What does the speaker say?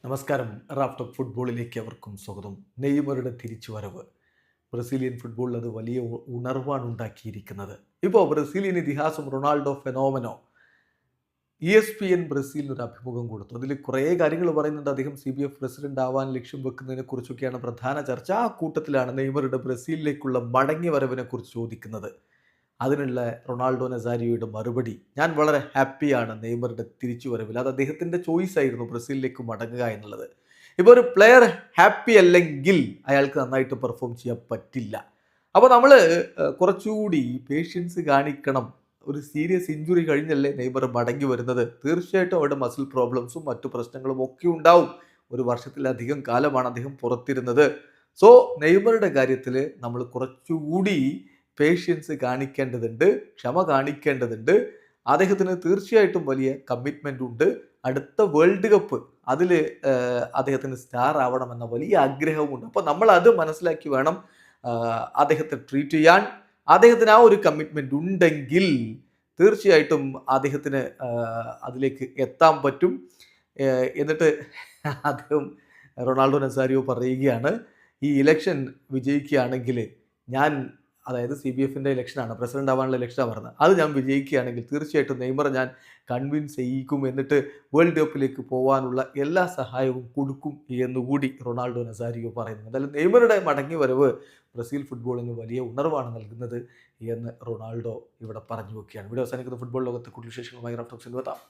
നമസ്കാരം. Raft of ഫുട്ബോളിലേക്ക് അവർക്കും സ്വാഗതം. നെയ്മറുടെ തിരിച്ചുവരവ് ബ്രസീലിയൻ ഫുട്ബോളിൽ അത് വലിയ ഉണർവാണ് ഉണ്ടാക്കിയിരിക്കുന്നത്. ഇപ്പോൾ ബ്രസീലിയൻ ഇതിഹാസം റൊണാൾഡോ ഫെനോമനോ ESPN ബ്രസീലിന് ഒരു അഭിമുഖം കൊടുത്തു. അതിൽ കുറേ കാര്യങ്ങൾ പറയുന്നുണ്ട്. അദ്ദേഹം CBF പ്രസിഡന്റ് ആവാൻ ലക്ഷ്യം വെക്കുന്നതിനെ കുറിച്ചൊക്കെയാണ് പ്രധാന ചർച്ച. ആ കൂട്ടത്തിലാണ് നെയ്മറുടെ ബ്രസീലിലേക്കുള്ള മടങ്ങി വരവിനെ കുറിച്ച് ചോദിക്കുന്നത്. അതിനുള്ള റൊണാൾഡോ നസാരിയോയുടെ മറുപടി, ഞാൻ വളരെ ഹാപ്പിയാണ് നെയ്മറുടെ തിരിച്ചുവരവിൽ. അത് അദ്ദേഹത്തിൻ്റെ ചോയ്സ് ആയിരുന്നു ബ്രസീലിലേക്ക് മടങ്ങുക എന്നുള്ളത്. ഇപ്പോൾ ഒരു പ്ലെയർ ഹാപ്പി അല്ലെങ്കിൽ അയാൾക്ക് നന്നായിട്ട് പെർഫോം ചെയ്യാൻ പറ്റില്ല. അപ്പോൾ നമ്മൾ കുറച്ചുകൂടി പേഷ്യൻസ് കാണിക്കണം. ഒരു സീരിയസ് ഇഞ്ചുറി കഴിഞ്ഞല്ലേ നെയ്മർ മടങ്ങി വരുന്നത്. തീർച്ചയായിട്ടും അവിടെ മസിൽ പ്രോബ്ലംസും മറ്റു പ്രശ്നങ്ങളും ഒക്കെ ഉണ്ടാവും. ഒരു വർഷത്തിലധികം കാലമാണ് അദ്ദേഹം പുറത്തിരുന്നത്. സോ നെയ്മറുടെ കാര്യത്തിൽ നമ്മൾ കുറച്ചുകൂടി പേഷ്യൻസ് കാണിക്കേണ്ടതുണ്ട്, ക്ഷമ കാണിക്കേണ്ടതുണ്ട്. അദ്ദേഹത്തിന് തീർച്ചയായിട്ടും വലിയ കമ്മിറ്റ്മെൻ്റ് ഉണ്ട്. അടുത്ത വേൾഡ് കപ്പ് അതിൽ അദ്ദേഹത്തിന് സ്റ്റാർ ആവണമെന്ന വലിയ ആഗ്രഹമുണ്ട്. അപ്പോൾ നമ്മൾ അത് മനസ്സിലാക്കി വേണം അദ്ദേഹത്തെ ട്രീറ്റ് ചെയ്യാൻ. അദ്ദേഹത്തിന് ആ ഒരു കമ്മിറ്റ്മെൻ്റ് ഉണ്ടെങ്കിൽ തീർച്ചയായിട്ടും അദ്ദേഹത്തിന് അതിലേക്ക് എത്താൻ പറ്റും. എന്നിട്ട് അദ്ദേഹം റൊണാൾഡോ നസാരിയോ പറയുകയാണ്, ഈ ഇലക്ഷൻ വിജയിക്കുകയാണെങ്കിൽ ഞാൻ, അതായത് CBFൻ്റെ ഇലക്ഷനാണ്, പ്രസിഡന്റ് ആവാനുള്ള ഇലക്ഷനാണ് പറഞ്ഞത്, അത് ഞാൻ വിജയിക്കുകയാണെങ്കിൽ തീർച്ചയായിട്ടും നെയ്മറെ ഞാൻ കൺവിൻസ് ചെയ്യിക്കും, എന്നിട്ട് വേൾഡ് കപ്പിലേക്ക് പോകാനുള്ള എല്ലാ സഹായവും കൊടുക്കും എന്നുകൂടി റൊണാൾഡോ നസാരിയോ പറയുന്നു. എന്തായാലും നെയ്മറുടെ മടങ്ങി വരവ് ബ്രസീൽ ഫുട്ബോളിന് വലിയ ഉണർവാണ് നൽകുന്നത് എന്ന് റൊണാൾഡോ ഇവിടെ പറഞ്ഞു വെക്കുകയാണ്. വീഡിയോ അവസാനിക്കുന്ന ഫുട്ബോൾ ലോകത്തെ കൂടുതൽ വിശേഷങ്ങളുമായി റാഫ്റ്റോക്സിൽ എത്താം.